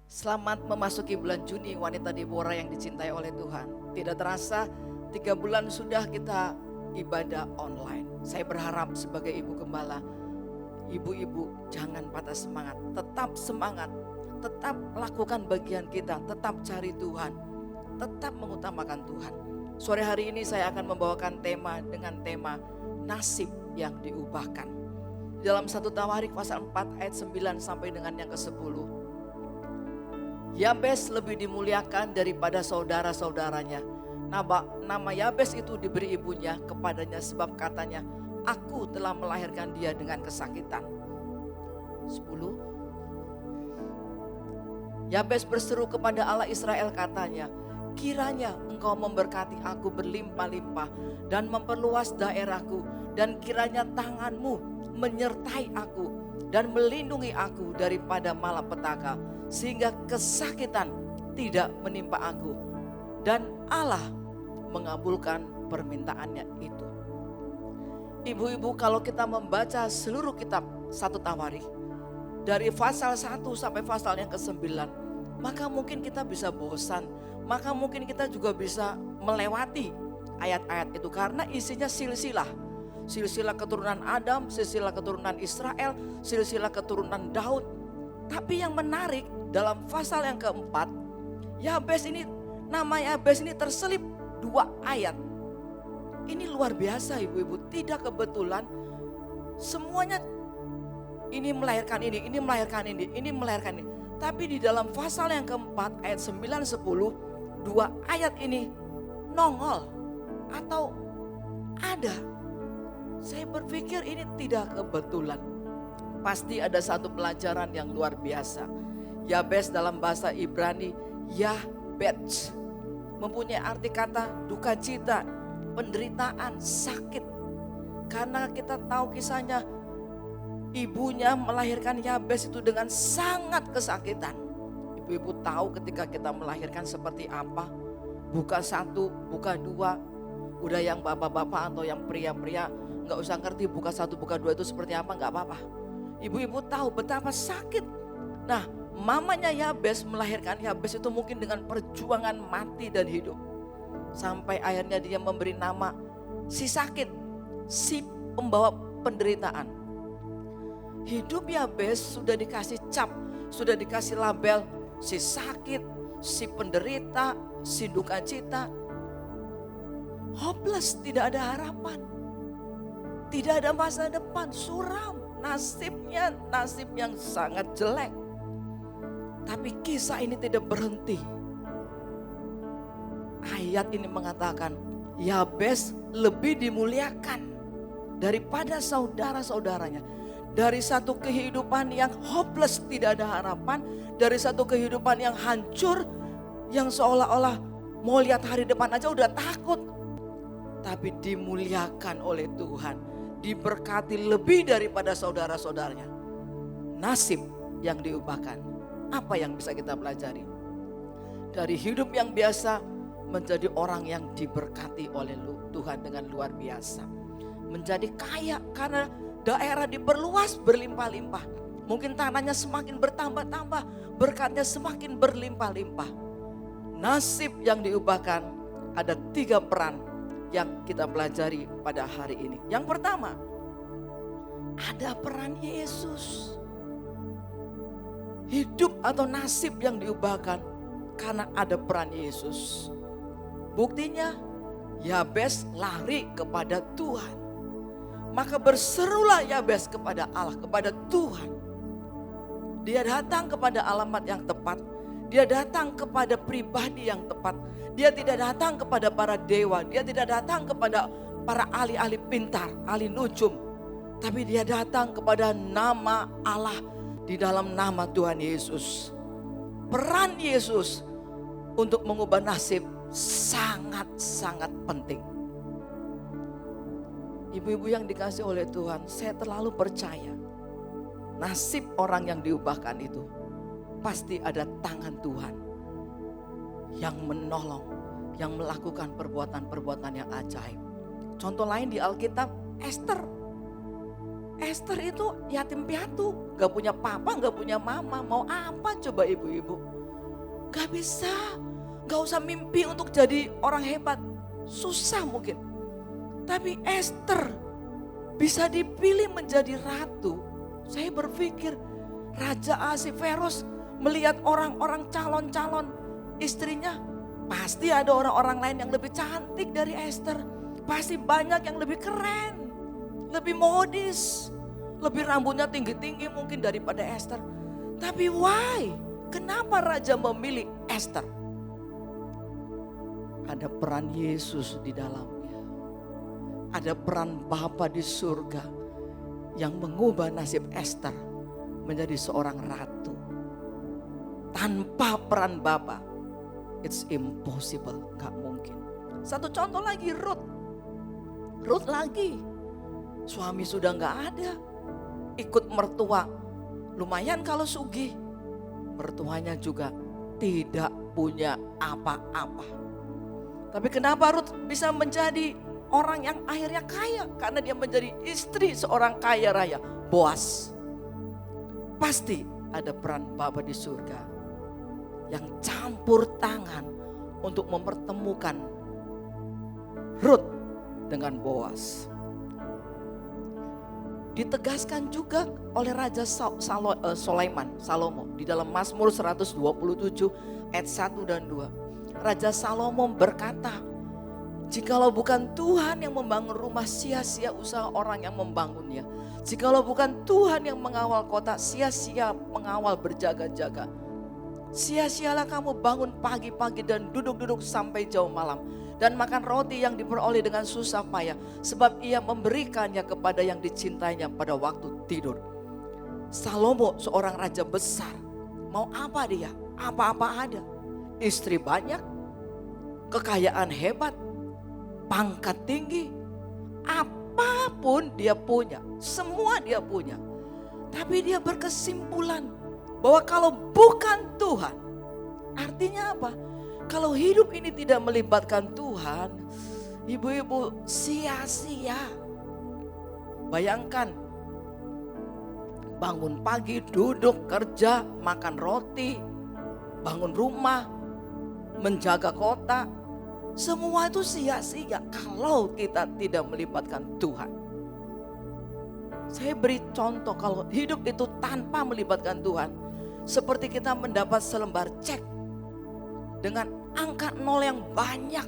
Selamat memasuki bulan Juni, wanita Deborah yang dicintai oleh Tuhan. Tidak terasa 3 bulan sudah kita ibadah online. Saya berharap sebagai ibu gembala, ibu-ibu jangan patah semangat, tetap lakukan bagian kita, tetap cari Tuhan, tetap mengutamakan Tuhan. Sore hari ini saya akan membawakan tema dengan tema nasib yang diubahkan. Dalam 1 Tawarik pasal 4 ayat 9 sampai dengan yang ke-10. Yabes lebih dimuliakan daripada saudara-saudaranya. Nama Yabes itu diberi ibunya kepadanya sebab katanya, aku telah melahirkan dia dengan kesakitan. 10. Yabes berseru kepada Allah Israel katanya, kiranya engkau memberkati aku berlimpah-limpah dan memperluas daerahku, dan kiranya tanganmu menyertai aku dan melindungi aku daripada malapetaka, sehingga kesakitan tidak menimpa aku. Dan Allah mengabulkan permintaannya itu. Ibu-ibu, kalau kita membaca seluruh kitab 1 Tawarik, dari pasal 1 sampai pasal yang ke-9, maka mungkin kita bisa bosan, maka mungkin kita juga bisa melewati ayat-ayat itu karena isinya silsilah. Silsilah keturunan Adam, silsilah keturunan Israel, silsilah keturunan Daud. Tapi yang menarik dalam pasal yang keempat, Yabes ini, nama Yabes ini terselip 2 ayat. Ini luar biasa ibu-ibu, tidak kebetulan semuanya ini melahirkan ini, ini melahirkan ini, ini melahirkan ini. Tapi di dalam pasal yang keempat ayat 9, 10, 2 ayat ini nongol atau ada. Saya berpikir ini tidak kebetulan. Pasti ada satu pelajaran yang luar biasa. Yabes dalam bahasa Ibrani, Yahbetz, mempunyai arti kata duka cita, penderitaan, sakit. Karena kita tahu kisahnya, ibunya melahirkan Yabes itu dengan sangat kesakitan. Ibu-ibu tahu ketika kita melahirkan seperti apa? Buka 1, buka 2. Udah yang bapak-bapak atau yang pria-pria gak usah ngerti buka 1, buka 2 itu seperti apa, gak apa-apa. Ibu-ibu tahu betapa sakit. Nah, mamanya Yabes melahirkan Yabes itu mungkin dengan perjuangan mati dan hidup. Sampai akhirnya dia memberi nama si sakit, si pembawa penderitaan. Hidup Yabes sudah dikasih cap, sudah dikasih label si sakit, si penderita, si duka cita. Hopeless, tidak ada harapan. Tidak ada masa depan, suram. Nasibnya nasib yang sangat jelek. Tapi kisah ini tidak berhenti. Ayat ini mengatakan, Yabes lebih dimuliakan daripada saudara-saudaranya. Dari satu kehidupan yang hopeless, tidak ada harapan. Dari satu kehidupan yang hancur, yang seolah-olah mau lihat hari depan aja udah takut. Tapi dimuliakan oleh Tuhan, diberkati lebih daripada saudara-saudaranya. Nasib yang diubahkan. Apa yang bisa kita pelajari? Dari hidup yang biasa menjadi orang yang diberkati oleh Tuhan dengan luar biasa. Menjadi kaya karena daerah diperluas berlimpah-limpah. Mungkin tanahnya semakin bertambah-tambah, berkatnya semakin berlimpah-limpah. Nasib yang diubahkan, ada 3 peran yang kita pelajari pada hari ini. Yang pertama, ada peran Yesus. Hidup atau nasib yang diubahkan karena ada peran Yesus. Buktinya, Yabes lari kepada Tuhan. Maka berserulah Yabes kepada Allah, kepada Tuhan. Dia datang kepada alamat yang tepat. Dia datang kepada pribadi yang tepat. Dia tidak datang kepada para dewa. Dia tidak datang kepada para ahli-ahli pintar, ahli nujum. Tapi dia datang kepada nama Allah di dalam nama Tuhan Yesus. Peran Yesus untuk mengubah nasib sangat-sangat penting. Ibu-ibu yang dikasih oleh Tuhan, saya terlalu percaya nasib orang yang diubahkan itu pasti ada tangan Tuhan yang menolong, yang melakukan perbuatan-perbuatan yang ajaib. Contoh lain di Alkitab, Esther. Esther itu yatim piatu, gak punya papa, gak punya mama. Mau apa coba ibu-ibu? Gak bisa, gak usah mimpi untuk jadi orang hebat. Susah mungkin. Tapi Esther bisa dipilih menjadi ratu. Saya berpikir Raja Ahasveros melihat orang-orang calon-calon istrinya. Pasti ada orang-orang lain yang lebih cantik dari Esther. Pasti banyak yang lebih keren, lebih modis, lebih rambutnya tinggi-tinggi mungkin daripada Esther. Tapi why? Kenapa Raja memilih Esther? Ada peran Yesus di dalamnya. Ada peran Bapa di surga yang mengubah nasib Esther menjadi seorang ratu. Tanpa peran Bapa, it's impossible, gak mungkin. Satu contoh lagi, Ruth lagi. Suami sudah gak ada, ikut mertua. Lumayan kalau sugih, mertuanya juga tidak punya apa-apa. Tapi kenapa Ruth bisa menjadi orang yang akhirnya kaya? Karena dia menjadi istri seorang kaya raya, Boas. Pasti ada peran Bapa di surga yang campur tangan untuk mempertemukan Ruth dengan Boas. Ditegaskan juga oleh Raja Salomo di dalam Mazmur 127 ayat 1 dan 2. Raja Salomo berkata, jikalau bukan Tuhan yang membangun rumah, sia-sia usaha orang yang membangunnya. Jikalau bukan Tuhan yang mengawal kota, sia-sia mengawal berjaga-jaga. Sia-sialah kamu bangun pagi-pagi dan duduk-duduk sampai jauh malam, dan makan roti yang diperoleh dengan susah payah, sebab ia memberikannya kepada yang dicintainya pada waktu tidur. Salomo seorang raja besar, mau apa dia? Apa-apa ada. Istri banyak, kekayaan hebat, pangkat tinggi, apapun dia punya, semua dia punya. Tapi dia berkesimpulan bahwa kalau bukan Tuhan, artinya apa? Kalau hidup ini tidak melibatkan Tuhan, ibu-ibu sia-sia. Bayangkan, bangun pagi, duduk, kerja, makan roti, bangun rumah, menjaga kota, semua itu sia-sia kalau kita tidak melibatkan Tuhan. Saya beri contoh, kalau hidup itu tanpa melibatkan Tuhan, seperti kita mendapat selembar cek dengan angka nol yang banyak.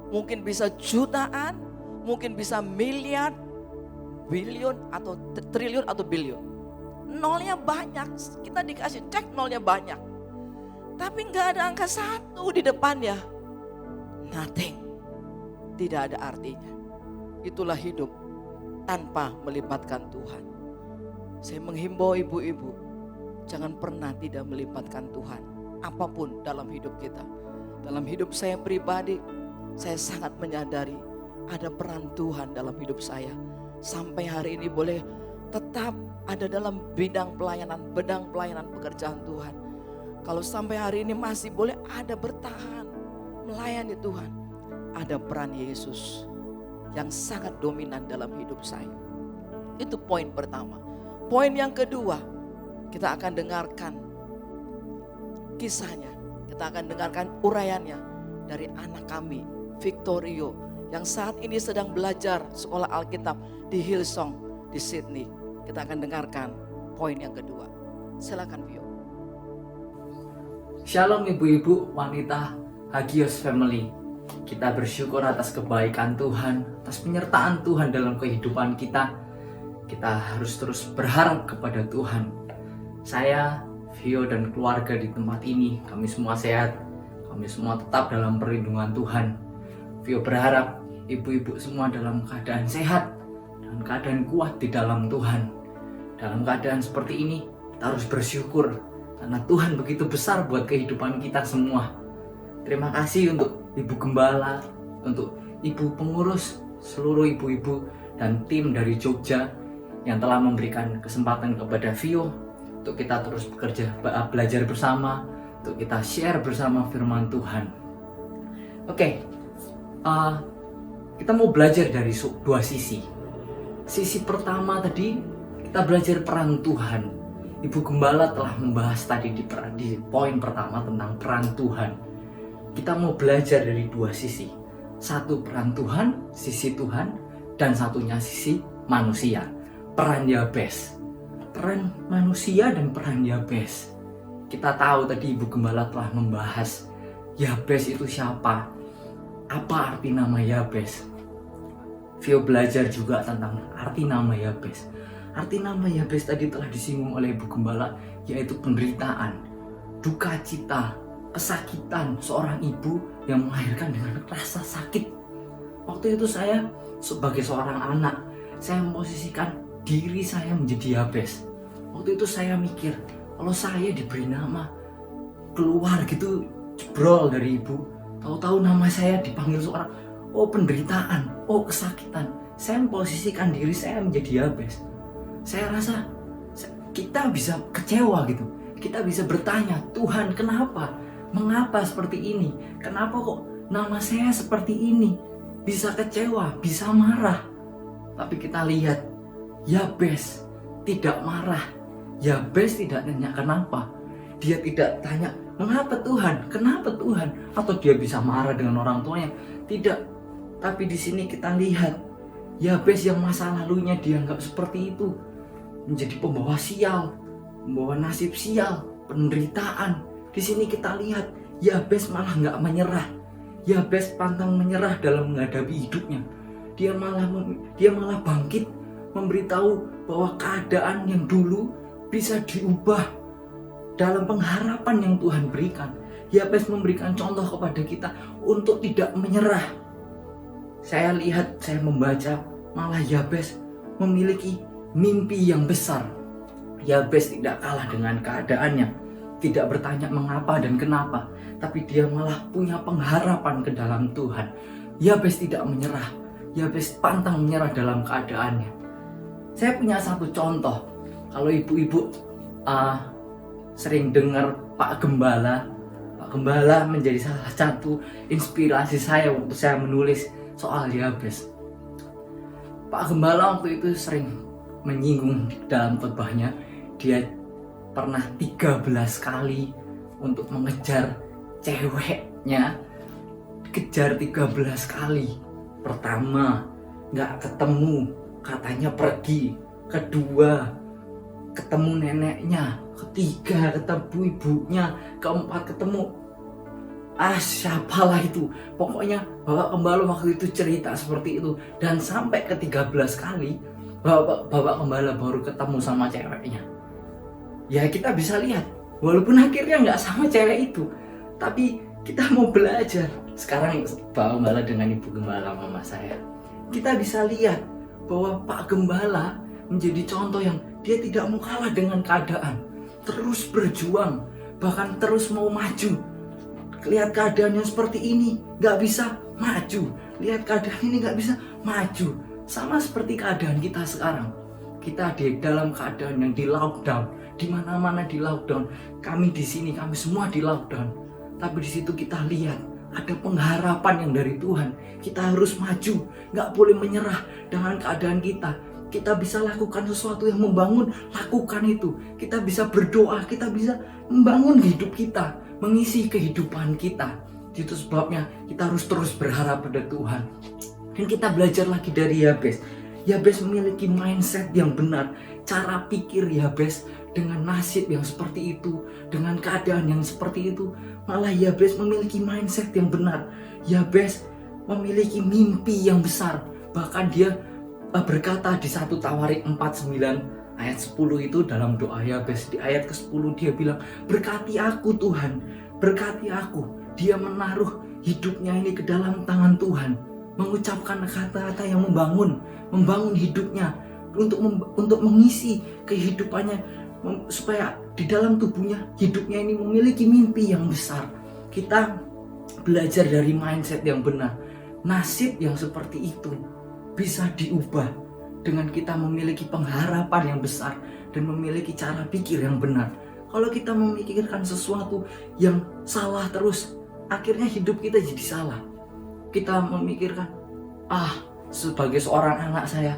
Mungkin bisa jutaan, mungkin bisa miliar, bilion atau triliun atau bilion. Nolnya banyak, kita dikasih cek nolnya banyak. Tapi gak ada angka 1 di depannya. Nothing. Tidak ada artinya. Itulah hidup tanpa melibatkan Tuhan. Saya menghimbau ibu-ibu, jangan pernah tidak melibatkan Tuhan. Apapun dalam hidup kita. Dalam hidup saya pribadi, saya sangat menyadari ada peran Tuhan dalam hidup saya. Sampai hari ini boleh tetap ada dalam bidang pelayanan pekerjaan Tuhan. Kalau sampai hari ini masih boleh ada bertahan melayani Tuhan, ada peran Yesus yang sangat dominan dalam hidup saya. Itu poin pertama. Poin yang kedua, kita akan dengarkan kisahnya. Kita akan dengarkan uraiannya dari anak kami, Victorio, yang saat ini sedang belajar sekolah Alkitab di Hillsong di Sydney. Kita akan dengarkan poin yang kedua. Silakan Vio. Shalom ibu-ibu, wanita, Hagios Family. Kita bersyukur atas kebaikan Tuhan, atas penyertaan Tuhan dalam kehidupan kita. Kita harus terus berharap kepada Tuhan. Saya, Vio dan keluarga di tempat ini, kami semua sehat. Kami semua tetap dalam perlindungan Tuhan. Vio berharap ibu-ibu semua dalam keadaan sehat dan keadaan kuat di dalam Tuhan. Dalam keadaan seperti ini, kita harus bersyukur karena Tuhan begitu besar buat kehidupan kita semua. Terima kasih untuk Ibu Gembala, untuk Ibu Pengurus, seluruh ibu-ibu dan tim dari Jogja yang telah memberikan kesempatan kepada Vio untuk kita terus bekerja, belajar bersama, untuk kita share bersama firman Tuhan. Oke, kita mau belajar dari dua sisi. Sisi pertama tadi kita belajar peran Tuhan. Ibu Gembala telah membahas tadi di poin pertama tentang peran Tuhan. Kita mau belajar dari dua sisi. Satu peran Tuhan, sisi Tuhan, dan satunya sisi manusia, peran Yabes. Peran manusia dan peran Yabes. Kita tahu tadi Ibu Gembala telah membahas Yabes itu siapa, apa arti nama Yabes. Vio belajar juga tentang arti nama Yabes. Arti nama Yabes tadi telah disinggung oleh Ibu Gembala, yaitu penderitaan, duka cita, kesakitan seorang ibu yang melahirkan dengan rasa sakit. Waktu itu saya sebagai seorang anak, saya memposisikan diri saya menjadi Yabes. Waktu itu saya mikir, kalau saya diberi nama, keluar gitu jebrol dari ibu, tahu-tahu nama saya dipanggil seorang, oh penderitaan, oh kesakitan. Saya memposisikan diri saya menjadi Yabes. Saya rasa kita bisa kecewa gitu. Kita bisa bertanya, Tuhan kenapa? Mengapa seperti ini? Kenapa kok nama saya seperti ini? Bisa kecewa, bisa marah. Tapi kita lihat, Yabes tidak marah. Yabes tidak tanya kenapa. Dia tidak tanya, mengapa Tuhan? Kenapa Tuhan? Atau dia bisa marah dengan orang tuanya? Tidak. Tapi di sini kita lihat, Yabes yang masa lalunya dianggap seperti itu, menjadi pembawa sial, membawa nasib sial, penderitaan. Di sini kita lihat Yabes malah nggak menyerah. Yabes pantang menyerah dalam menghadapi hidupnya. Dia malah bangkit, memberitahu bahwa keadaan yang dulu bisa diubah dalam pengharapan yang Tuhan berikan. Yabes memberikan contoh kepada kita untuk tidak menyerah. Saya membaca malah Yabes memiliki mimpi yang besar. Yabes tidak kalah dengan keadaannya, tidak bertanya mengapa dan kenapa, tapi dia malah punya pengharapan ke dalam Tuhan. Yabes tidak menyerah. Yabes pantang menyerah dalam keadaannya. Saya punya satu contoh. Kalau ibu-ibu sering dengar Pak Gembala menjadi salah satu inspirasi saya waktu saya menulis soal Yabes. Pak Gembala waktu itu sering menyinggung dalam khotbahnya, dia pernah 13 kali untuk mengejar ceweknya. Kejar 13 kali. Pertama, gak ketemu, katanya pergi. Kedua, ketemu neneknya. Ketiga, ketemu ibunya. Keempat, ketemu siapalah itu. Pokoknya Bapak Gembala waktu itu cerita seperti itu. Dan sampai ke 13 kali Bapak Gembala baru ketemu sama ceweknya. Ya kita bisa lihat, walaupun akhirnya nggak sama cewek itu, tapi kita mau belajar. Sekarang Bapak Gembala dengan Ibu Gembala mama saya, kita bisa lihat bahwa Pak Gembala menjadi contoh yang dia tidak mau kalah dengan keadaan, terus berjuang, bahkan terus mau maju. Lihat keadaan yang seperti ini nggak bisa maju, lihat keadaan ini nggak bisa maju. Sama seperti keadaan kita sekarang. Kita di dalam keadaan yang di lockdown, di mana-mana di lockdown. Kami di sini, kami semua di lockdown. Tapi di situ kita lihat ada pengharapan yang dari Tuhan. Kita harus maju, nggak boleh menyerah dengan keadaan kita. Kita bisa lakukan sesuatu yang membangun, lakukan itu. Kita bisa berdoa, kita bisa membangun hidup kita, mengisi kehidupan kita. Itu sebabnya kita harus terus berharap pada Tuhan. Dan kita belajar lagi dari Yabes. Yabes memiliki mindset yang benar. Cara pikir Yabes dengan nasib yang seperti itu, dengan keadaan yang seperti itu, malah Yabes memiliki mindset yang benar. Yabes memiliki mimpi yang besar. Bahkan dia berkata di 1 Tawarik 49 ayat 10 itu dalam doa Yabes, di ayat ke-10 dia bilang, berkati aku Tuhan, berkati aku. Dia menaruh hidupnya ini ke dalam tangan Tuhan, mengucapkan kata-kata yang membangun hidupnya, untuk mengisi kehidupannya, supaya di dalam tubuhnya, hidupnya ini memiliki mimpi yang besar. Kita belajar dari mindset yang benar. Nasib yang seperti itu bisa diubah dengan kita memiliki pengharapan yang besar dan memiliki cara pikir yang benar. Kalau kita memikirkan sesuatu yang salah terus, akhirnya hidup kita jadi salah. Kita memikirkan, sebagai seorang anak saya,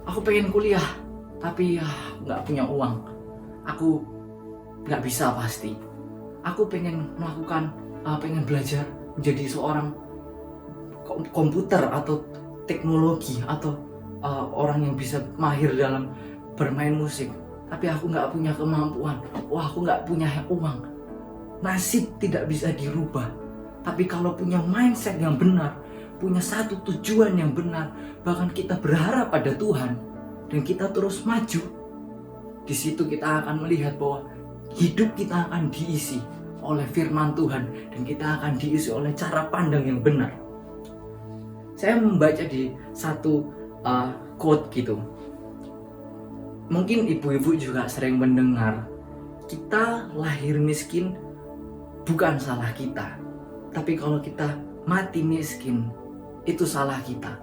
aku pengen kuliah, tapi nggak punya uang. aku nggak bisa pasti. Aku pengen pengen belajar menjadi seorang komputer atau teknologi atau orang yang bisa mahir dalam bermain musik. Tapi aku nggak punya kemampuan. Aku nggak punya uang. Nasib tidak bisa dirubah. Tapi kalau punya mindset yang benar, punya satu tujuan yang benar, bahkan kita berharap pada Tuhan dan kita terus maju, di situ kita akan melihat bahwa hidup kita akan diisi oleh firman Tuhan dan kita akan diisi oleh cara pandang yang benar. Saya membaca di satu quote gitu. Mungkin ibu-ibu juga sering mendengar, kita lahir miskin bukan salah kita, tapi kalau kita mati miskin itu salah kita.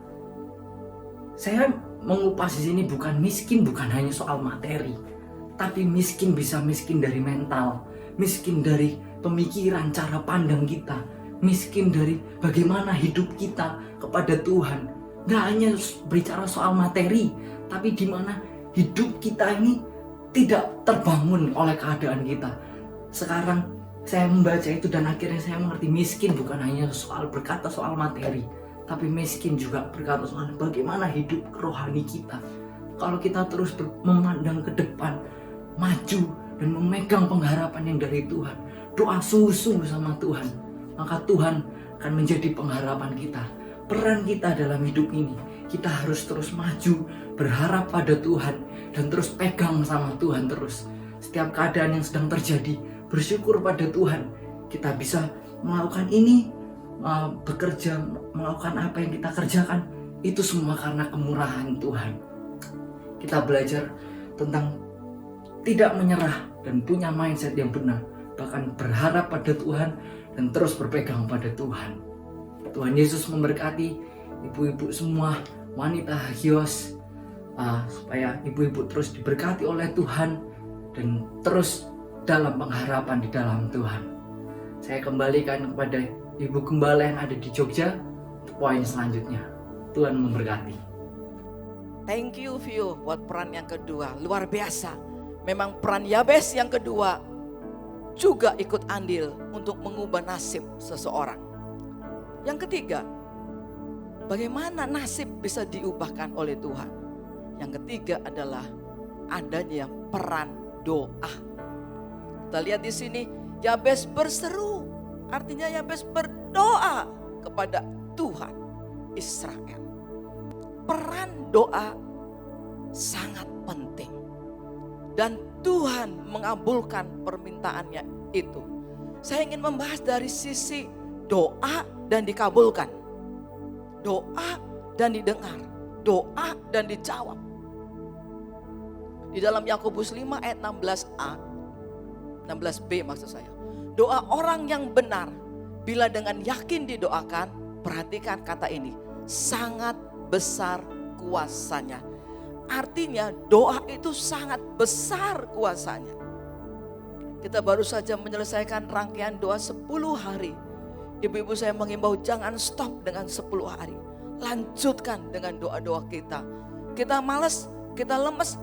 Saya mengupas di sini bukan miskin bukan hanya soal materi, tapi miskin bisa miskin dari mental, miskin dari pemikiran, cara pandang kita, miskin dari bagaimana hidup kita kepada Tuhan. Gak hanya berbicara soal materi, tapi di mana hidup kita ini tidak terbangun oleh keadaan kita. Sekarang saya membaca itu dan akhirnya saya mengerti miskin bukan hanya soal berkata soal materi, tapi miskin juga berkata soal bagaimana hidup rohani kita. Kalau kita terus memandang ke depan, maju dan memegang pengharapan yang dari Tuhan, doa sungguh-sungguh sama Tuhan, maka Tuhan akan menjadi pengharapan kita. Peran kita dalam hidup ini, kita harus terus maju, berharap pada Tuhan dan terus pegang sama Tuhan terus. Setiap keadaan yang sedang terjadi, bersyukur pada Tuhan. Kita bisa melakukan ini, bekerja, melakukan apa yang kita kerjakan, itu semua karena kemurahan Tuhan. Kita belajar tentang tidak menyerah dan punya mindset yang benar, bahkan berharap pada Tuhan dan terus berpegang pada Tuhan. Tuhan Yesus memberkati ibu-ibu semua, wanita Hagios, supaya ibu-ibu terus diberkati oleh Tuhan dan terus dalam pengharapan di dalam Tuhan. Saya kembalikan kepada Ibu Gembala yang ada di Jogja untuk poin selanjutnya. Tuhan memberkati. Thank you Vio buat peran yang kedua, luar biasa. Memang peran Yabes yang kedua juga ikut andil untuk mengubah nasib seseorang. Yang ketiga, bagaimana nasib bisa diubahkan oleh Tuhan? Yang ketiga adalah adanya peran doa. Kita lihat di sini, Yabes berseru, artinya Yabes berdoa kepada Tuhan Israel. Peran doa sangat penting dan Tuhan mengabulkan permintaannya itu. Saya ingin membahas dari sisi doa dan dikabulkan, doa dan didengar, doa dan dijawab. Di dalam Yakobus 5 ayat 16a, 16b maksud saya. Doa orang yang benar bila dengan yakin didoakan, perhatikan kata ini, sangat besar kuasanya. Artinya doa itu sangat besar kuasanya. Kita baru saja menyelesaikan rangkaian doa 10 hari. Ibu-ibu saya mengimbau jangan stop dengan 10 hari. Lanjutkan dengan doa-doa kita. Kita malas, kita lemes,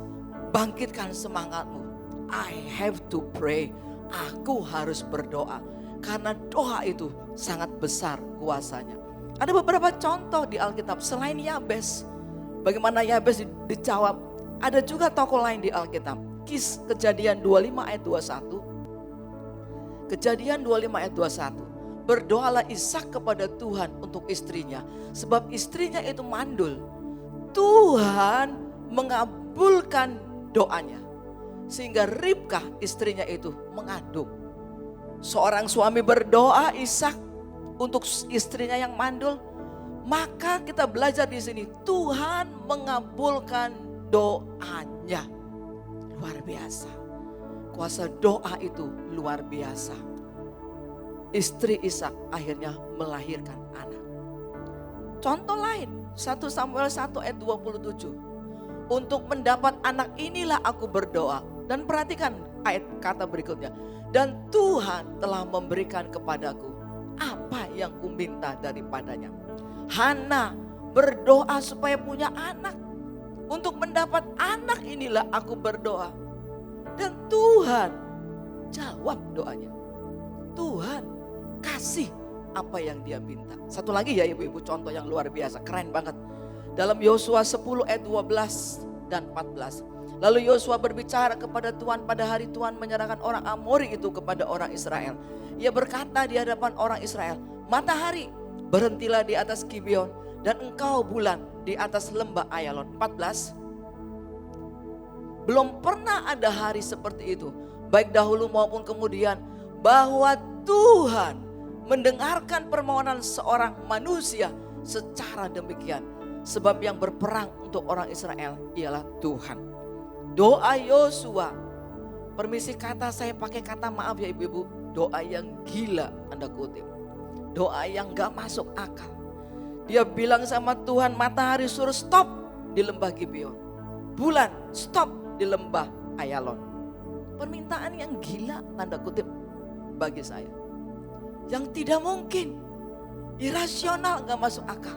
bangkitkan semangatmu. I have to pray. Aku harus berdoa. Karena doa itu sangat besar kuasanya. Ada beberapa contoh di Alkitab selain Yabes. Bagaimana Yabes dijawab. Ada juga tokoh lain di Alkitab. Kejadian 25 ayat 21. Kejadian 25 ayat 21. Berdoalah Ishak kepada Tuhan untuk istrinya. Sebab istrinya itu mandul. Tuhan mengabulkan doanya. Sehingga Ribkah istrinya itu mengandung. Seorang suami berdoa Ishak untuk istrinya yang mandul. Maka kita belajar di sini Tuhan mengabulkan doanya. Luar biasa. Kuasa doa itu luar biasa. Istri Ishak akhirnya melahirkan anak. Contoh lain, 1 Samuel 1 ayat 27. Untuk mendapat anak inilah aku berdoa. Dan perhatikan ayat kata berikutnya. Dan Tuhan telah memberikan kepadaku apa yang kuminta daripadanya. Hana berdoa supaya punya anak. Untuk mendapat anak inilah aku berdoa. Dan Tuhan jawab doanya. Tuhan kasih apa yang dia minta. Satu lagi ya ibu-ibu, contoh yang luar biasa, keren banget. Dalam Yosua 10 ayat 12 dan 14. Lalu Yosua berbicara kepada Tuhan pada hari Tuhan menyerahkan orang Amori itu kepada orang Israel. Ia berkata di hadapan orang Israel, matahari berhentilah di atas Gibeon dan engkau bulan di atas lembah Ayalon. 14. Belum pernah ada hari seperti itu, baik dahulu maupun kemudian, bahwa Tuhan mendengarkan permohonan seorang manusia secara demikian. Sebab yang berperang untuk orang Israel ialah Tuhan. Doa Yosua, permisi kata saya pakai kata maaf ya ibu-ibu, doa yang gila tanda kutip. Doa yang gak masuk akal. Dia bilang sama Tuhan, matahari suruh stop di lembah Gibeon. Bulan stop di lembah Ayalon. Permintaan yang gila tanda kutip bagi saya. Yang tidak mungkin, irasional, gak masuk akal.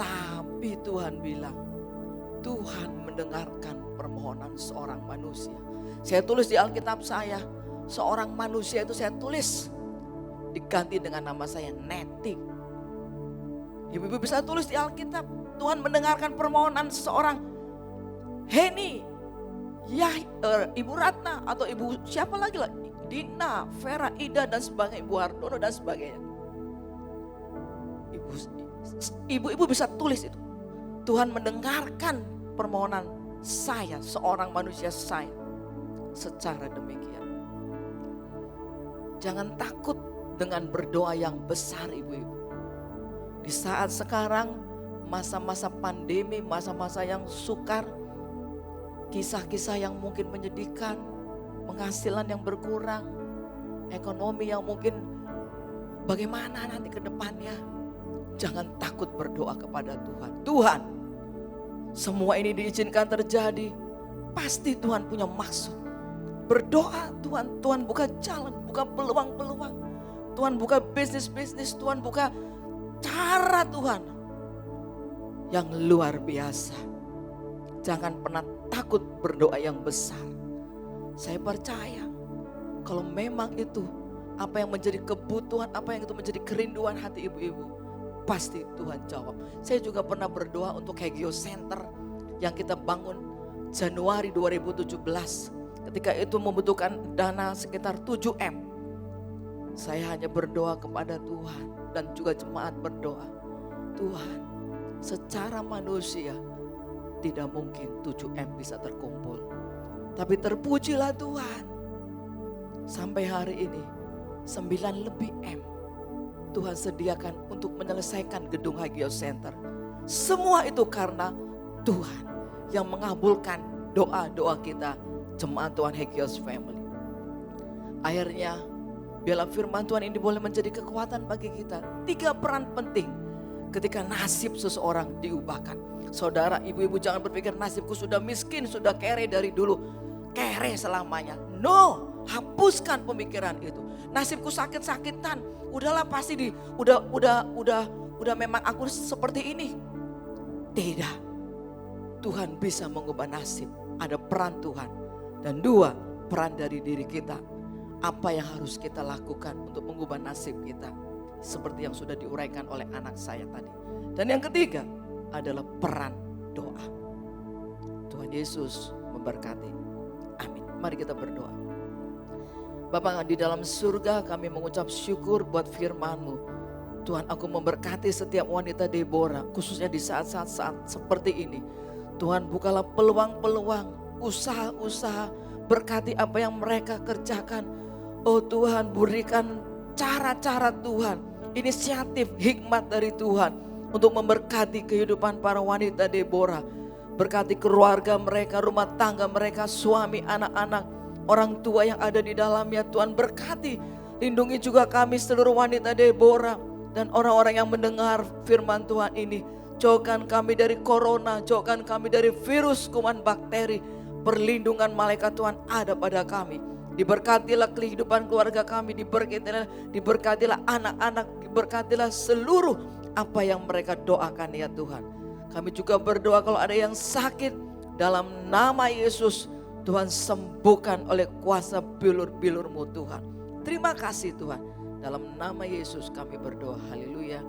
Tapi Tuhan bilang, Tuhan mendengarkan permohonan seorang manusia. Saya tulis di Alkitab saya, seorang manusia itu saya tulis diganti dengan nama saya Neti. Ibu-ibu bisa tulis di Alkitab, Tuhan mendengarkan permohonan seorang Heni, Ibu Ratna atau Ibu siapa lagi lah, Dina, Vera, Ida dan sebagainya, Ibu Hardono dan sebagainya. Ibu-ibu bisa tulis itu. Tuhan mendengarkan permohonan saya, seorang manusia saya, secara demikian. Jangan takut dengan berdoa yang besar ibu-ibu. Di saat sekarang, masa-masa pandemi, masa-masa yang sukar, kisah-kisah yang mungkin menyedihkan, penghasilan yang berkurang, ekonomi yang mungkin bagaimana nanti ke depannya. Jangan takut berdoa kepada Tuhan. Tuhan, semua ini diizinkan terjadi, pasti Tuhan punya maksud. Berdoa Tuhan buka jalan, buka peluang-peluang. Tuhan buka bisnis-bisnis, Tuhan buka cara Tuhan yang luar biasa. Jangan pernah takut berdoa yang besar. Saya percaya kalau memang itu apa yang menjadi kebutuhan, apa yang itu menjadi kerinduan hati ibu-ibu, pasti Tuhan jawab. Saya juga pernah berdoa untuk Hagio Center yang kita bangun Januari 2017. Ketika itu membutuhkan dana sekitar 7M. Saya hanya berdoa kepada Tuhan dan juga jemaat berdoa. Tuhan, secara manusia tidak mungkin 7M bisa terkumpul. Tapi terpujilah Tuhan. Sampai hari ini 9 lebih M Tuhan sediakan untuk menyelesaikan gedung Hagio Center. Semua itu karena Tuhan yang mengabulkan doa-doa kita, jemaat Tuhan Hagios Family. Akhirnya biarlah firman Tuhan ini boleh menjadi kekuatan bagi kita. 3 peran penting ketika nasib seseorang diubahkan. Saudara, ibu-ibu jangan berpikir nasibku sudah miskin, sudah kere dari dulu. Kere selamanya. No, hapuskan pemikiran itu. Nasibku sakit-sakitan, udahlah pasti udah memang aku seperti ini. Tidak. Tuhan bisa mengubah nasib. Ada peran Tuhan. Dan 2, peran dari diri kita. Apa yang harus kita lakukan untuk mengubah nasib kita. Seperti yang sudah diuraikan oleh anak saya tadi. Dan yang ketiga adalah peran doa. Tuhan Yesus memberkati. Amin. Mari kita berdoa. Bapa di dalam surga, kami mengucap syukur buat firman-Mu. Tuhan, aku memberkati setiap wanita Deborah, khususnya di saat-saat seperti ini. Tuhan, bukalah peluang-peluang, usaha-usaha, berkati apa yang mereka kerjakan. Oh Tuhan, berikan cara-cara Tuhan, inisiatif, hikmat dari Tuhan untuk memberkati kehidupan para wanita Deborah. Berkati keluarga mereka, rumah tangga mereka, suami, anak-anak, orang tua yang ada di dalamnya. Tuhan berkati, lindungi juga kami seluruh wanita Deborah dan orang-orang yang mendengar firman Tuhan ini. Jauhkan kami dari corona, jauhkan kami dari virus, kuman bakteri. Perlindungan malaikat Tuhan ada pada kami. Diberkatilah kehidupan keluarga kami, diberkatilah anak-anak, diberkatilah seluruh apa yang mereka doakan ya Tuhan. Kami juga berdoa kalau ada yang sakit, dalam nama Yesus Tuhan sembuhkan oleh kuasa bilur-bilur-Mu Tuhan. Terima kasih Tuhan. Dalam nama Yesus kami berdoa. Haleluya.